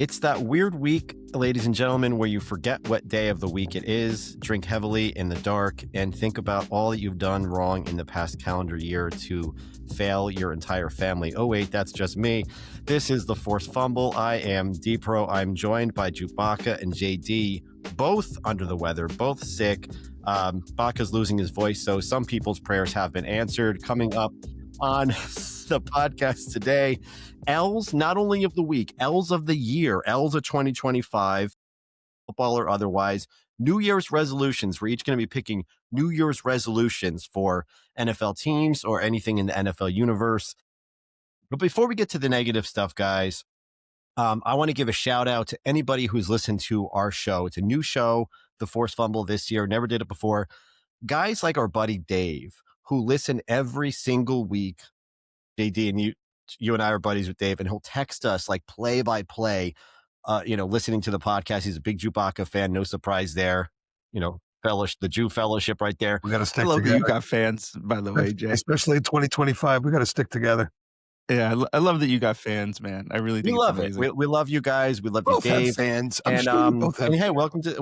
It's that weird week, ladies and gentlemen, where you forget what day of the week it is, drink heavily in the dark, and think about all that you've done wrong in the past calendar year to fail your entire family. Oh, wait, that's just me. This is the Forced Fumble. I am D-Pro. I'm joined by JewBacca and JD, both under the weather, both sick. Baca's losing his voice, so some people's prayers have been answered. Coming up on the podcast today, L's not only of the week, L's of the year, L's of 2025, football or otherwise, New Year's resolutions. We're each going to be picking New Year's resolutions for NFL teams or anything in the NFL universe. But before we get to the negative stuff, guys, I want to give a shout out to anybody who's listened to our show. It's a new show, The Forced Fumble, this year. Never did it before. Guys like our buddy Dave, who listen every single week. JD, and you and I are buddies with Dave, and he'll text us like play by play, listening to the podcast. He's a big JewBacca fan. No surprise there. The Jew Fellowship right there. We got to stick together. together. You got fans, by the way, Jay. Especially in 2025, we got to stick together. Yeah, I love that you got fans, man. I really think we love it. We love you guys. We love both you, Dave. Fans. And hey, welcome to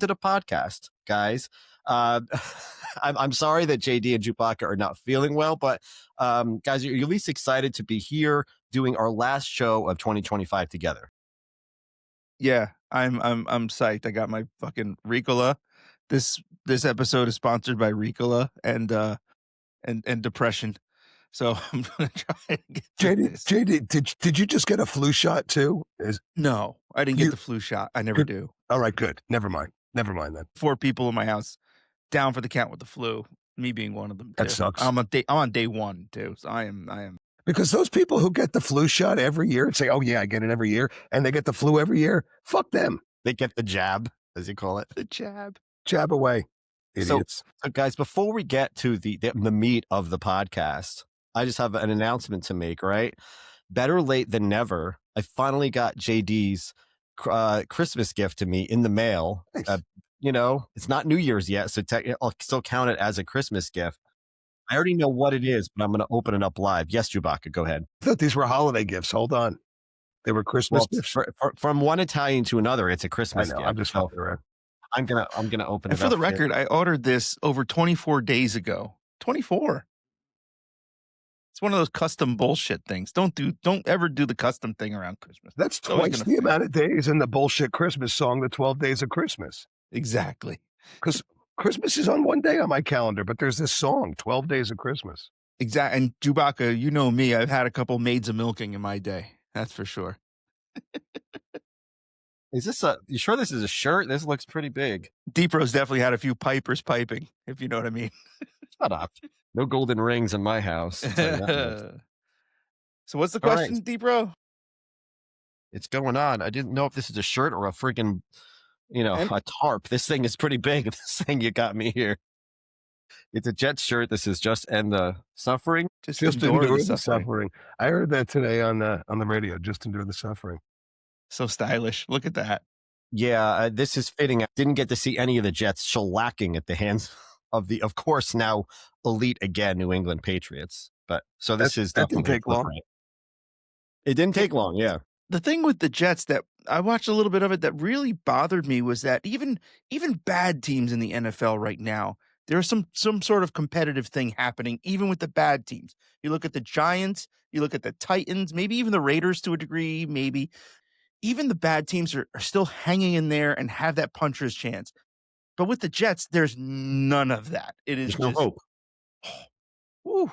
the podcast, guys. I'm sorry that JD and JewBacca are not feeling well, but guys, you're at least excited to be here doing our last show of 2025 together. Yeah, I'm psyched. I got my fucking Ricola. This episode is sponsored by Ricola and depression. So I'm gonna try and get JD, did you just get a flu shot too? No, I didn't get the flu shot. I never do. All right, good. Never mind then. 4 people in my house down for the count with the flu. Me being one of them. That sucks. I'm on day 1 too. So I am. Because those people who get the flu shot every year and say, "Oh yeah, I get it every year," and they get the flu every year, fuck them. They get the jab, as you call it. The jab. Jab away, idiots. So guys, before we get to the meat of the podcast, I just have an announcement to make, right? Better late than never. I finally got JD's Christmas gift to me in the mail. Nice. It's not New Year's yet, so I'll still count it as a Christmas gift. I already know what it is, but I'm going to open it up live. Yes, JewBacca, go ahead. I thought these were holiday gifts. Hold on. They were Christmas gifts. From one Italian to another, it's a Christmas gift. I'm just fucking around. I'm gonna open it up. For the record, I ordered this over 24 days ago. 24. It's one of those custom bullshit things. Don't ever do the custom thing around Christmas. That's twice the amount of days in the bullshit Christmas song, the 12 Days of Christmas. Exactly. Because Christmas is on one day on my calendar, but there's this song, 12 Days of Christmas. Exactly. And JewBacca, you know me, I've had a couple maids of milking in my day. That's for sure. Is this you sure this is a shirt? This looks pretty big. D-Pro's definitely had a few pipers piping, if you know what I mean. Shut up. No golden rings in my house. So what's the question, right, D-Pro? It's going on. I didn't know if this is a shirt or a freaking, a tarp. This thing is pretty big. This thing you got me here. It's a Jets shirt. This is Just End the Suffering. Just endure the suffering. I heard that today on the radio. Just endure the suffering. So stylish. Look at that. Yeah, this is fitting. I didn't get to see any of the Jets shellacking at the hands of the, of course, now elite again, New England Patriots. But so this is that didn't take long. It didn't take long. Yeah. The thing with the Jets that I watched a little bit of it that really bothered me was that even bad teams in the NFL right now, there's some sort of competitive thing happening, even with the bad teams. You look at the Giants, you look at the Titans, maybe even the Raiders to a degree, maybe. Even the bad teams are still hanging in there and have that puncher's chance. But with the Jets, there's none of that. There's no hope.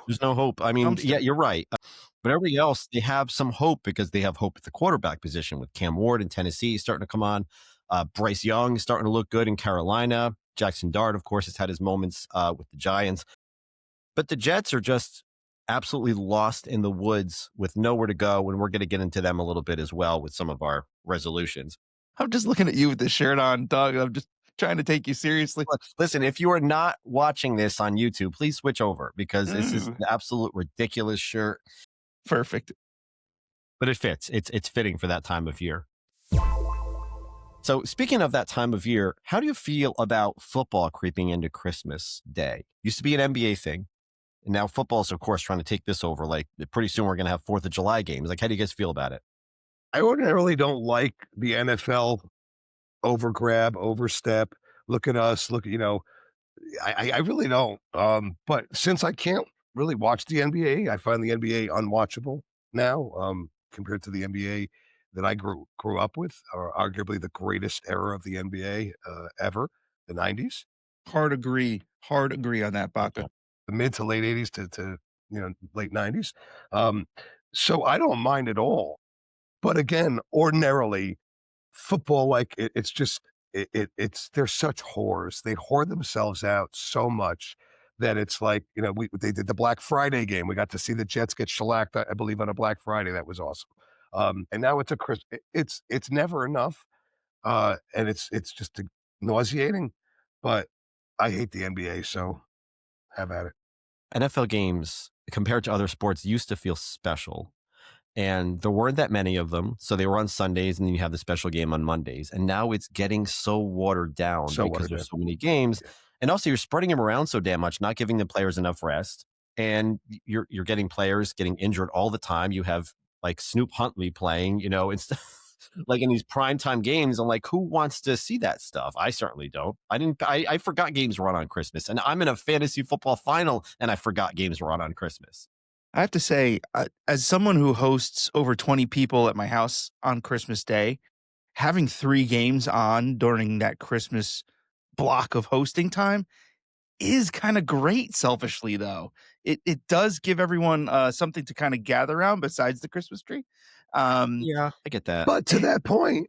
There's no hope. I mean, yeah, you're right. But everybody else, they have some hope because they have hope at the quarterback position with Cam Ward in Tennessee starting to come on. Bryce Young is starting to look good in Carolina. Jackson Dart, of course, has had his moments with the Giants. But the Jets are just absolutely lost in the woods with nowhere to go. And we're going to get into them a little bit as well with some of our resolutions. I'm just looking at you with this shirt on, Doug. I'm just trying to take you seriously. Listen, if you are not watching this on YouTube, please switch over because this is an absolute ridiculous shirt. Perfect. But it fits. It's fitting for that time of year. So speaking of that time of year, how do you feel about football creeping into Christmas Day? Used to be an NBA thing. And now football's, of course, trying to take this over. Like pretty soon we're going to have 4th of July games. Like, how do you guys feel about it? I ordinarily don't like the NFL overgrab, overstep. Look at us. Look, I really don't. But since I can't really watch the NBA, I find the NBA unwatchable now, compared to the NBA that I grew up with, or arguably the greatest era of the NBA ever, the '90s, Hard agree on that, Baca. the mid to late '80s to late '90s. Um, so I don't mind at all. But again, ordinarily, football, like, it's just it's they're such whores. They whore themselves out so much that it's like, they did the Black Friday game. We got to see the Jets get shellacked, I believe, on a Black Friday. That was awesome. And now it's a Chris it's never enough, and it's just nauseating, but I hate the NBA, so have at it. NFL games, compared to other sports, used to feel special. And there weren't that many of them. So they were on Sundays, and then you have the special game on Mondays. And now it's getting so watered down So because watered down. there's so many games. Yeah. And also you're spreading them around so damn much, not giving the players enough rest. And you're getting players getting injured all the time. You have like Snoop Huntley playing, instead like in these primetime games. I'm like, who wants to see that stuff? I certainly don't. I forgot games were on Christmas. And I'm in a fantasy football final and I forgot games were on Christmas. I have to say, as someone who hosts over 20 people at my house on Christmas Day, having 3 games on during that Christmas block of hosting time is kinda great selfishly, though. It does give everyone, something to kinda gather around besides the Christmas tree. Um, Yeah, I get that. But to that point,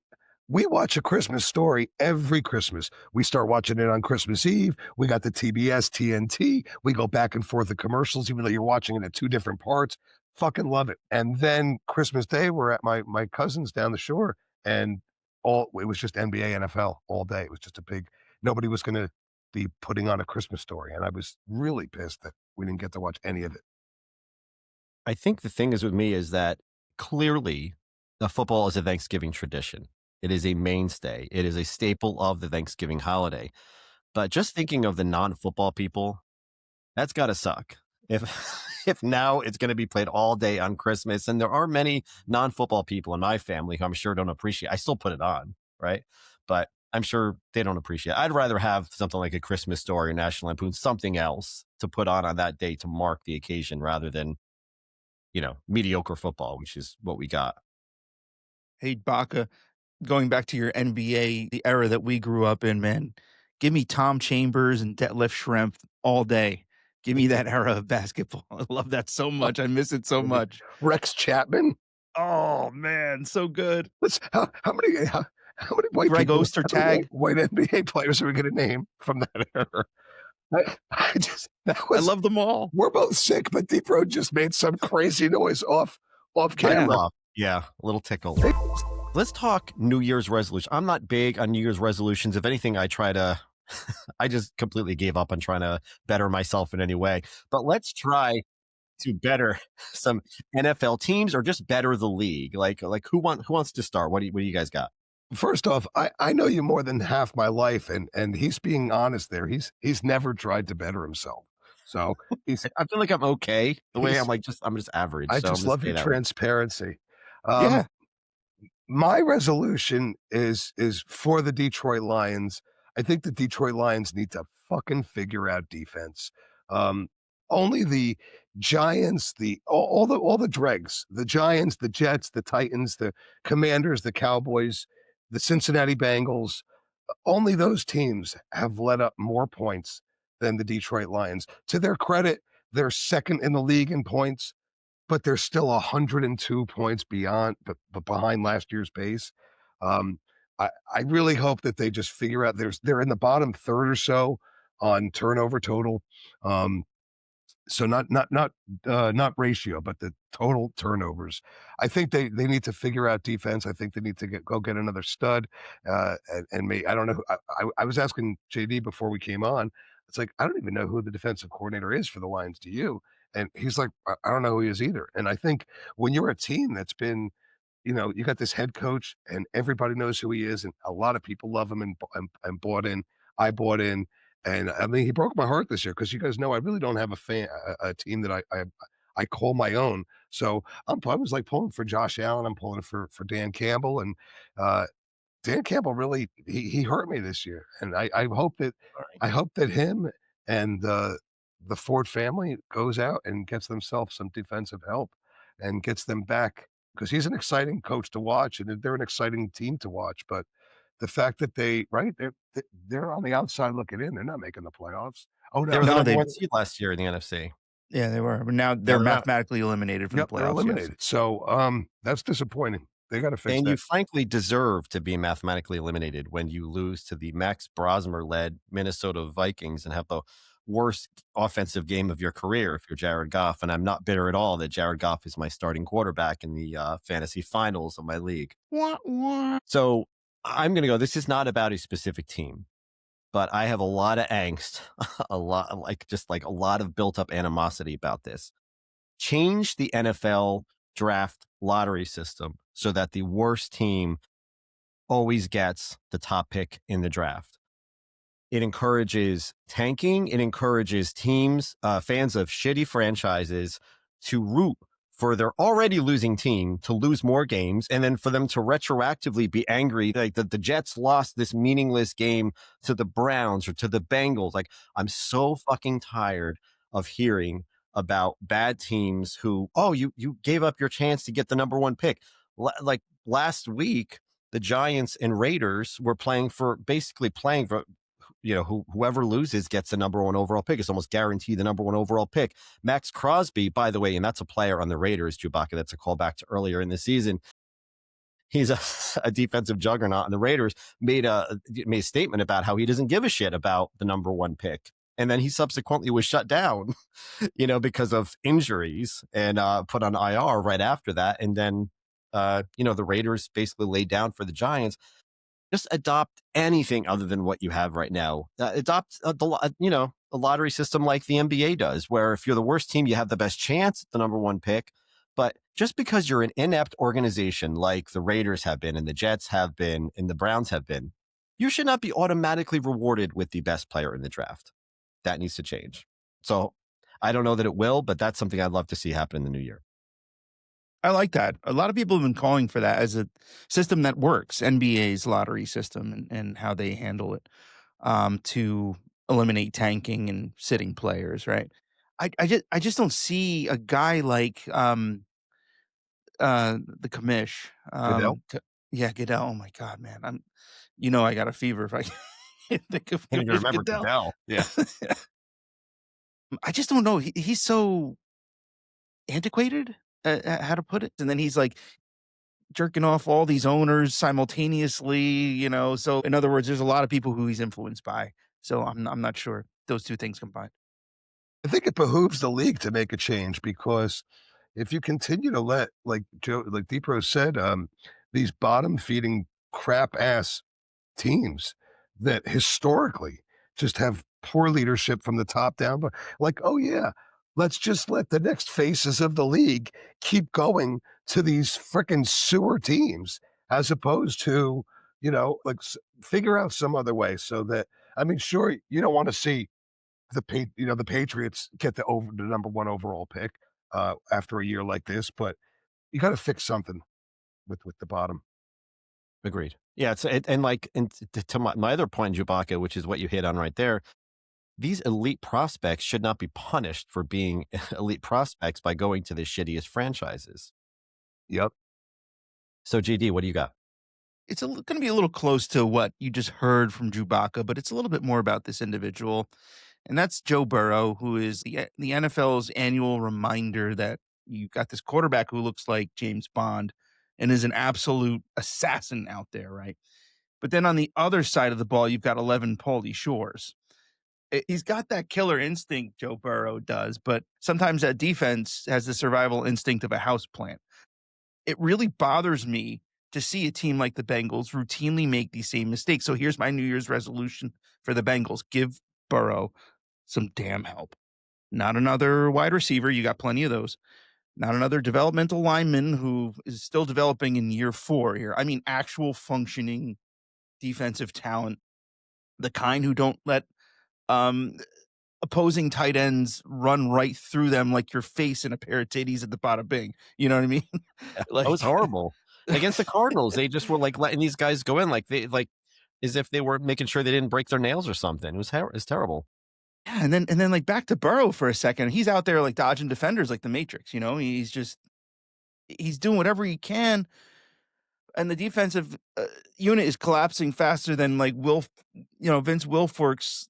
we watch A Christmas Story every Christmas. We start watching it on Christmas Eve. We got the TBS, TNT. We go back and forth the commercials, even though you're watching it at 2 different parts. Fucking love it. And then Christmas Day, we're at my cousin's down the shore, and all it was just NBA, NFL all day. It was just a big nobody was gonna be putting on A Christmas Story, and I was really pissed that we didn't get to watch any of it. I think the thing is with me is that clearly the football is a Thanksgiving tradition. It is a mainstay. It is a staple of the Thanksgiving holiday. But just thinking of the non-football people, that's got to suck. If if now it's going to be played all day on Christmas, and there are many non-football people in my family who I'm sure don't appreciate. I still put it on, right? But I'm sure they don't appreciate it. I'd rather have something like A Christmas Story or National Lampoon, something else to put on that day to mark the occasion rather than mediocre football, which is what we got. hey, Baca, going back to your NBA, the era that we grew up in, man, give me Tom Chambers and Detlef Schrempf all day. Give me that era of basketball. I love that so much. I miss it so much. Rex Chapman? Oh, man, so good. How many white Greg people how many Ostertag. white NBA players are we gonna name from that era? I just that I was love them all. we're both sick, but Deep Road just made some crazy noise off Yeah. camera. Yeah, a little tickle. Let's talk New Year's resolution. I'm not big on New Year's resolutions. If anything, I try to I just completely gave up on trying to better myself in any way. But let's try to better some NFL teams or just better the league. Like who wants to start? What do you guys got? First off, I know you more than half my life, and he's being honest there. He's never tried to better himself. So he's I feel like I'm okay. The way he's I'm just average. I So I'm just gonna love stay your that way. transparency. Um, Yeah. my resolution is for the Detroit Lions. I think the Detroit Lions need to fucking figure out defense. Um, only the Giants, all the dregs, the Giants, the Jets, the Titans, the Commanders, the Cowboys, the Cincinnati Bengals, only those teams have let up more points than the Detroit Lions. To their credit, they're second in the league in points, but they're still 102 points but behind last year's pace. I really hope that they just figure out they're in the bottom third or so on turnover total. Um, so not ratio, but the total turnovers. I think they need to figure out defense. I think they need to go get another stud. And I don't know. I was asking JD before we came on. It's like I don't even know who the defensive coordinator is for the Lions. Do you? And he's like, I don't know who he is either. And I think when you're a team that's been, you got this head coach and everybody knows who he is, and a lot of people love him and bought in. I bought in, and I mean, he broke my heart this year because you guys know I really don't have a team that I call my own. So I was like pulling for Josh Allen. I'm pulling for Dan Campbell, and uh, Dan Campbell really he hurt me this year, and All right. I hope that him and the Ford family goes out and gets themselves some defensive help and gets them back because he's an exciting coach to watch and they're an exciting team to watch. But the fact that they're on the outside looking in, they're not making the playoffs. Oh They no, were the No, number they one seed last year in the NFC. yeah, they were. But now Now they're they're out. mathematically eliminated from the yep, they're playoffs, yes. eliminated. So that's disappointing. They got to fix And you that. frankly deserve to be mathematically eliminated when you lose to the Max Brosmer led Minnesota Vikings and have the worst offensive game of your career if you're Jared Goff. And I'm not bitter at all that Jared Goff is my starting quarterback in the fantasy finals of my league. Wah, wah. So I'm going to go. This is not about a specific team, but I have a lot of angst, a lot, like a lot of built up animosity about this. Change the NFL draft lottery system so that the worst team always gets the top pick in the draft. It encourages tanking. It encourages teams, fans of shitty franchises to root for their already losing team to lose more games and then for them to retroactively be angry like that the Jets lost this meaningless game to the Browns or to the Bengals. Like, I'm so fucking tired of hearing about bad teams who, oh, you gave up your chance to get the number one pick. Like last week, the Giants and Raiders were basically playing for, whoever loses gets the number one overall pick. It's almost guaranteed the number one overall pick. Max Crosby, by the way, and that's a player on the Raiders, JewBacca. That's a callback to earlier in the season. He's a defensive juggernaut, and the Raiders made a statement about how he doesn't give a shit about the number one pick. And then he subsequently was shut down, because of injuries and put on IR right after that. And then, the Raiders basically laid down for the Giants. Just adopt anything other than what you have right now. Adopt a lottery system like the NBA does, where if you're the worst team, you have the best chance at the number one pick. But just because you're an inept organization like the Raiders have been and the Jets have been and the Browns have been, you should not be automatically rewarded with the best player in the draft. That needs to change. So I don't know that it will, but that's something I'd love to see happen in the new year. I like that. A lot of people have been calling for that as a system that works, NBA's lottery system and how they handle it to eliminate tanking and sitting players, right? I just don't see a guy like the commish. Goodell. Yeah, Goodell. Oh my God, man. I got a fever if I can't think of Can't even commish remember Goodell. Goodell. Yeah. I just don't know. He's so antiquated, how to put it. And then he's like jerking off all these owners simultaneously, So in other words, there's a lot of people who he's influenced by. So I'm not sure those two things combined. I think it behooves the league to make a change because if you continue to let, like Depro said, these bottom feeding crap ass teams that historically just have poor leadership from the top down, but like, oh yeah, let's just let the next faces of the league keep going to these freaking sewer teams as opposed to, figure out some other way so that, I mean, sure, you don't want to see the Patriots get the number one overall pick after a year like this, but you got to fix something with the bottom. Agreed. Yeah. To my other point, JewBacca, which is what you hit on right there, these elite prospects should not be punished for being elite prospects by going to the shittiest franchises. Yep. So, GD, what do you got? It's going to be a little close to what you just heard from JewBacca, but it's a little bit more about this individual. And that's Joe Burrow, who is the NFL's annual reminder that you've got this quarterback who looks like James Bond and is an absolute assassin out there, right? But then on the other side of the ball, you've got 11 Pauly Shores. He's got that killer instinct, Joe Burrow does, but sometimes that defense has the survival instinct of a houseplant. It really bothers me to see a team like the Bengals routinely make these same mistakes. So here's my New Year's resolution for the Bengals. Give Burrow some damn help. Not another wide receiver. You got plenty of those. Not another developmental lineman who is still developing in year 4 here. I mean, actual functioning defensive talent, the kind who don't let opposing tight ends run right through them like your face in a pair of titties at the bada bing. You know what I mean? That was Like, horrible. Against the Cardinals, they just were like letting these guys go in like they like as if they were making sure they didn't break their nails or something. It was terrible. yeah, and then like back to Burrow for a second. He's out there like dodging defenders like the Matrix. He's doing whatever he can, and the defensive unit is collapsing faster than like Vince Wilfork's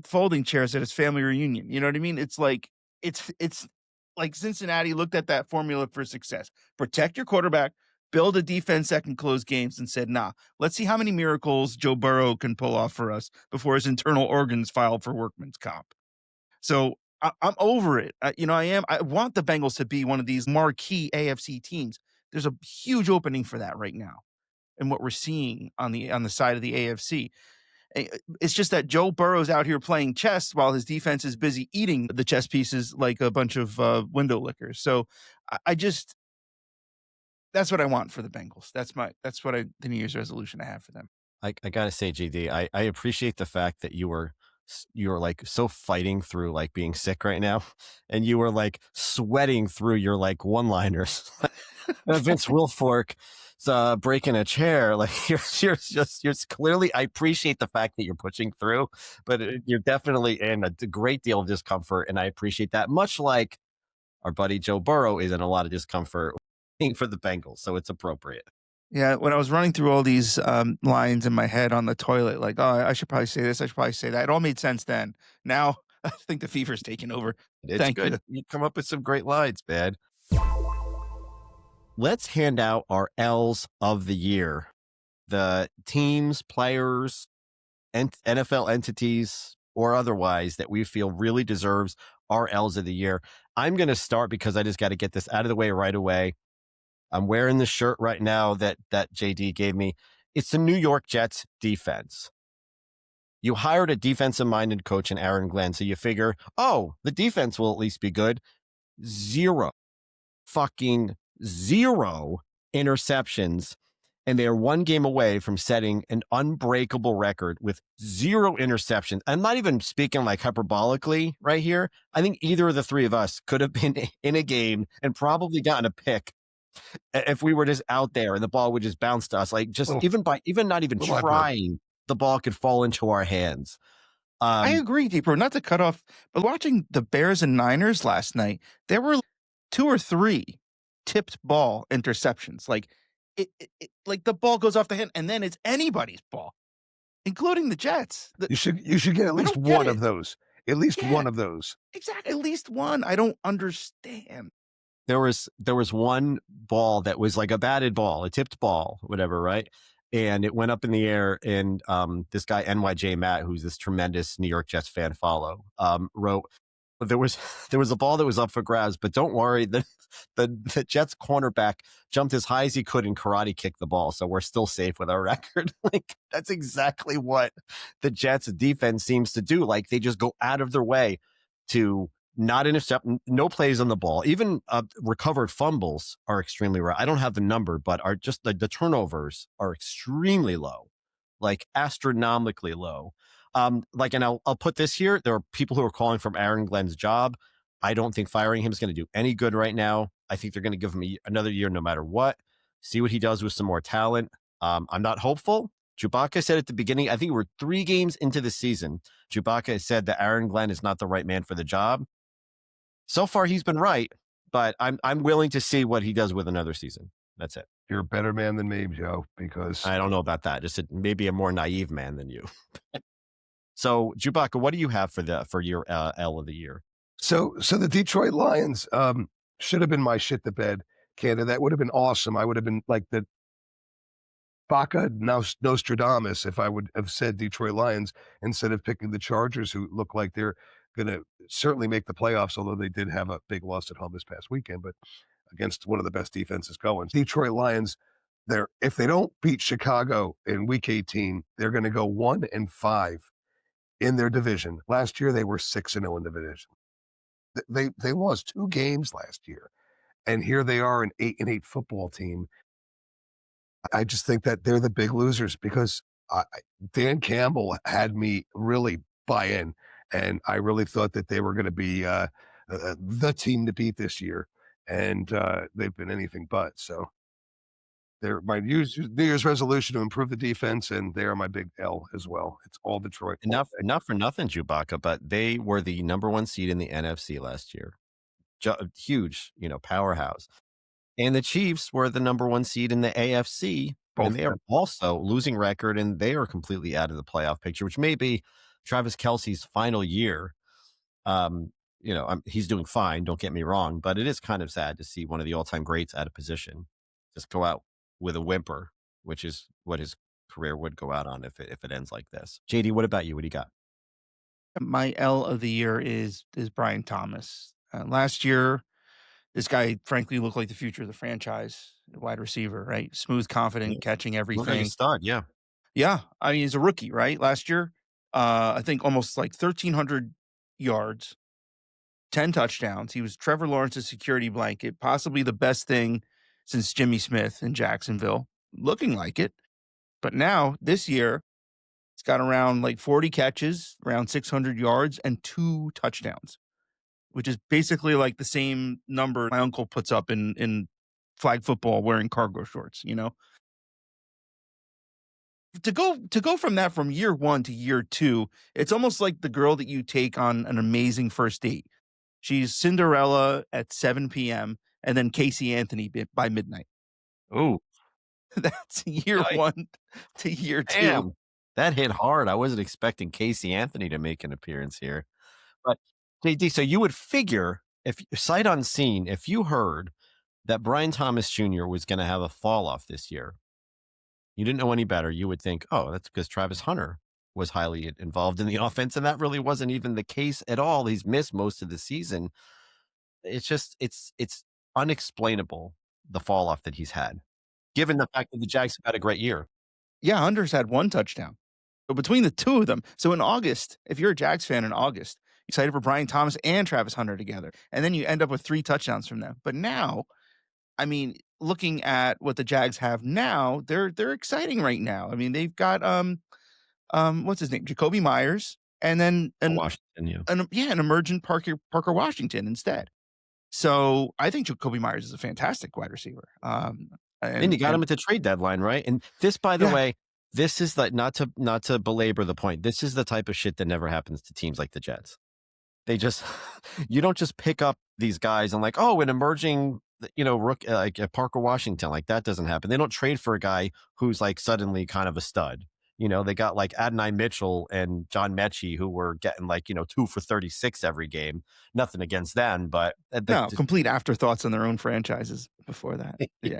folding chairs at his family reunion. You know what I mean? It's like Cincinnati looked at that formula for success: protect your quarterback, build a defense that can close games, and said, "Nah, let's see how many miracles Joe Burrow can pull off for us before his internal organs file for workman's comp." So I'm over it. I am. I want the Bengals to be one of these marquee AFC teams. There's a huge opening for that right now, and what we're seeing on the side of the AFC. It's just that Joe Burrow's out here playing chess while his defense is busy eating the chess pieces like a bunch of window lickers. So I just that's what I want for the Bengals. That's the New Year's resolution I have for them. I gotta say, GD, I appreciate the fact that you were like so fighting through like being sick right now, and you were like sweating through your like one-liners. Vince Wilfork breaking a chair. Like you're clearly. I appreciate the fact that you're pushing through, but you're definitely in a great deal of discomfort, and I appreciate that. Much like our buddy Joe Burrow is in a lot of discomfort for the Bengals, so it's appropriate. Yeah, when I was running through all these lines in my head on the toilet, like, oh, I should probably say this, I should probably say that. It all made sense then. Now I think the fever's taking over. It's Thank good. you. You come up with some great lines, man. Let's hand out our L's of the year. The teams, players, and NFL entities, or otherwise that we feel really deserves our L's of the year. I'm going to start because I just got to get this out of the way right away. I'm wearing the shirt right now that JD gave me. It's the New York Jets defense. You hired a defensive-minded coach in Aaron Glenn, so you figure, oh, the defense will at least be good. Fucking zero interceptions, and they are one game away from setting an unbreakable record with zero interceptions. I'm not even speaking like hyperbolically right here. I think either of the three of us could have been in a game and probably gotten a pick if we were just out there and the ball would just bounce to us. Like just even not even trying, the ball could fall into our hands. I agree, Deeper. Not to cut off, but watching the Bears and Niners last night, there were 2 or 3 tipped ball interceptions. Like like the ball goes off the hand, and then it's anybody's ball, including the Jets. You should get at least one of those. At least one of those. Exactly, at least one. I don't understand. There was one ball that was like a batted ball, a tipped ball, whatever, right? And it went up in the air, and this guy NYJ Matt, who's this tremendous New York Jets fan follow, wrote there was a ball that was up for grabs, but don't worry, the Jets cornerback jumped as high as he could and karate kicked the ball, so we're still safe with our record. Like that's exactly what the Jets defense seems to do. Like they just go out of their way to not intercept, no plays on the ball. Even recovered fumbles are extremely rare. I don't have the number, but are just the turnovers are extremely low, like astronomically low. And I'll put this here. There are people who are calling from Aaron Glenn's job. I don't think firing him is going to do any good right now. I think they're going to give him another year no matter what. See what he does with some more talent. I'm not hopeful. JewBacca said at the beginning, I think we're 3 games into the season. JewBacca said that Aaron Glenn is not the right man for the job. So far, he's been right, but I'm willing to see what he does with another season. That's it. You're a better man than me, Joe, because I don't know about that. Just maybe a more naive man than you. So, JewBacca, what do you have for your L of the year? So the Detroit Lions should have been my shit to bed candidate. That would have been awesome. I would have been like the Baca Nostradamus if I would have said Detroit Lions instead of picking the Chargers, who look like they're going to certainly make the playoffs, although they did have a big loss at home this past weekend, but against one of the best defenses going. Detroit Lions, if they don't beat Chicago in Week 18, they're going to go 1-5 in their division. Last year, they were 6-0 in the division. They lost 2 games last year, and here they are, an 8-8 football team. I just think that they're the big losers because Dan Campbell had me really buy in, and I really thought that they were going to be the team to beat this year, and they've been anything but. So they're my New Year's resolution to improve the defense, and they are my big L as well. It's all Detroit all Enough, day. not for nothing, JewBacca, but they were the number one seed in the NFC last year. Huge, powerhouse. And the Chiefs were the number one seed in the AFC, Both and of they are them. also losing record, and they are completely out of the playoff picture, which may be Travis Kelce's final year. Um, he's doing fine, don't get me wrong, but it is kind of sad to see one of the all-time greats out of position just go out with a whimper, which is what his career would go out on if it ends like this. JD, what about you? What do you got? My L of the year is Brian Thomas. Last year, this guy frankly looked like the future of the franchise, wide receiver, right? Smooth, Yeah. confident, catching Looked like a everything. stud, yeah. Yeah, I mean, he's a rookie, right? Last year, I think almost like 1,300 yards, 10 touchdowns. He was Trevor Lawrence's security blanket, possibly the best thing since Jimmy Smith in Jacksonville, looking like it. But now, this year, he's got around like 40 catches, around 600 yards, and 2 touchdowns, which is basically like the same number my uncle puts up in flag football wearing cargo shorts, you know? To go from that from year 1 to year 2, it's almost like the girl that you take on an amazing first date. She's Cinderella at 7 p.m. and then Casey Anthony by midnight. Oh, That's year 1 to year 2. damn. That hit hard. I wasn't expecting Casey Anthony to make an appearance here. But JD, so you would figure, if sight unseen, if you heard that Brian Thomas Jr. was going to have a fall off this year, you didn't know any better, you would think, oh, that's because Travis Hunter was highly involved in the offense. And that really wasn't even the case at all. He's missed most of the season. It's unexplainable, the fall off that he's had, given the fact that the Jags have had a great year. Yeah, Hunter's had 1 touchdown. But between the 2 of them, so in August, if you're a Jags fan in August, you're excited for Brian Thomas and Travis Hunter together, and then you end up with 3 touchdowns from them. But now, I mean, looking at what the Jags have now, they're exciting right now. I mean, they've got what's his name, Jacoby Myers, and then Washington, yeah. an emergent Parker Washington instead. So I think Jacoby Myers is a fantastic wide receiver. And you got him at the trade deadline, right? And this, by the way, this is like, not to belabor the point, this is the type of shit that never happens to teams like the Jets. They just, you don't just pick up these guys and like, oh, an emerging, rook like Parker Washington, like that doesn't happen. They don't trade for a guy who's like suddenly kind of a stud. They got like Adonai Mitchell and John Mechie who were getting like, 2 for 36 every game. Nothing against them, but no, complete afterthoughts on their own franchises before that. Yeah.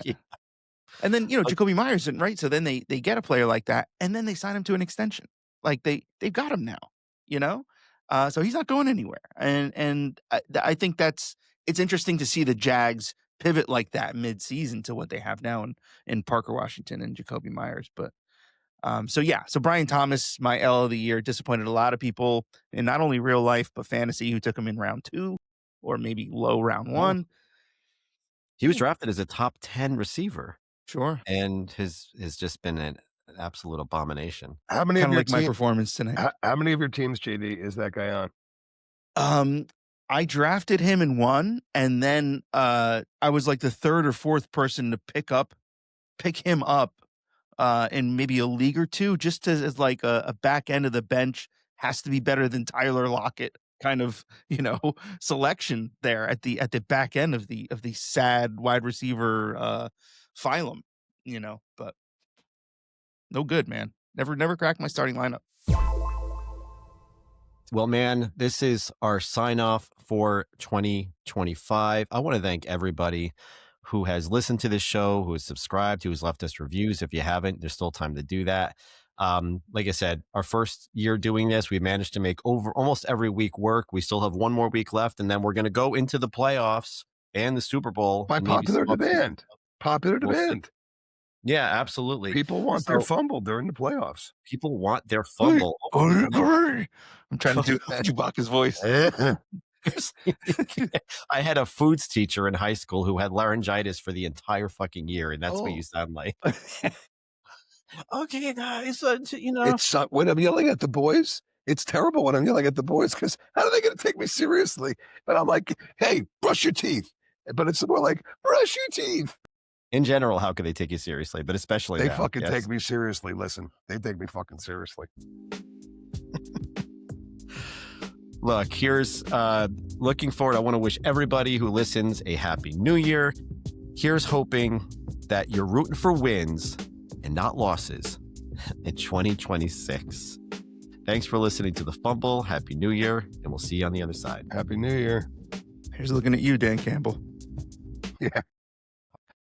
And then, Jacoby Myers, right? So then they get a player like that, and then they sign him to an extension. Like they've got him now, so he's not going anywhere. And I think it's interesting to see the Jags pivot like that mid-season to what they have now in Parker Washington and Jacoby Myers. But so Brian Thomas, my L of the year, disappointed a lot of people in not only real life but fantasy, who took him in round 2 or maybe low round 1. He was drafted as a top 10 receiver. Sure. And has just been an absolute abomination. How many Kind of like my performance tonight. How many of your teams, JD, is that guy on? I drafted him in 1, and then I was like the 3rd or 4th person to pick him up in maybe a league or 2, just as like a back end of the bench, has to be better than Tyler Lockett kind of, selection there at the back end of the sad wide receiver phylum, but no good, man. Never cracked my starting lineup. Well, man, this is our sign off for 2025. I want to thank everybody who has listened to this show, who has subscribed, who has left us reviews. If you haven't, there's still time to do that. Like I said, our first year doing this, we managed to make over almost every week work. We still have 1 more week left, and then we're going to go into the playoffs and the Super Bowl. By popular demand. Popular demand. Yeah, absolutely. People want their fumble during the playoffs. People want their fumble. I agree. I'm trying to do JewBacca's voice. I had a foods teacher in high school who had laryngitis for the entire fucking year, and that's what you sound like. Okay, guys, It's when I'm yelling at the boys, It's terrible when I'm yelling at the boys because how are they going to take me seriously? But I'm like, hey, brush your teeth. But it's more like, brush your teeth. In general, how could they take you seriously? But especially They now, fucking yes. take me seriously. Listen, they take me fucking seriously. Look, here's looking forward. I want to wish everybody who listens a happy new year. Here's hoping that you're rooting for wins and not losses in 2026. Thanks for listening to The Fumble. Happy New Year, and we'll see you on the other side. Happy New Year. Here's looking at you, Dan Campbell. Yeah.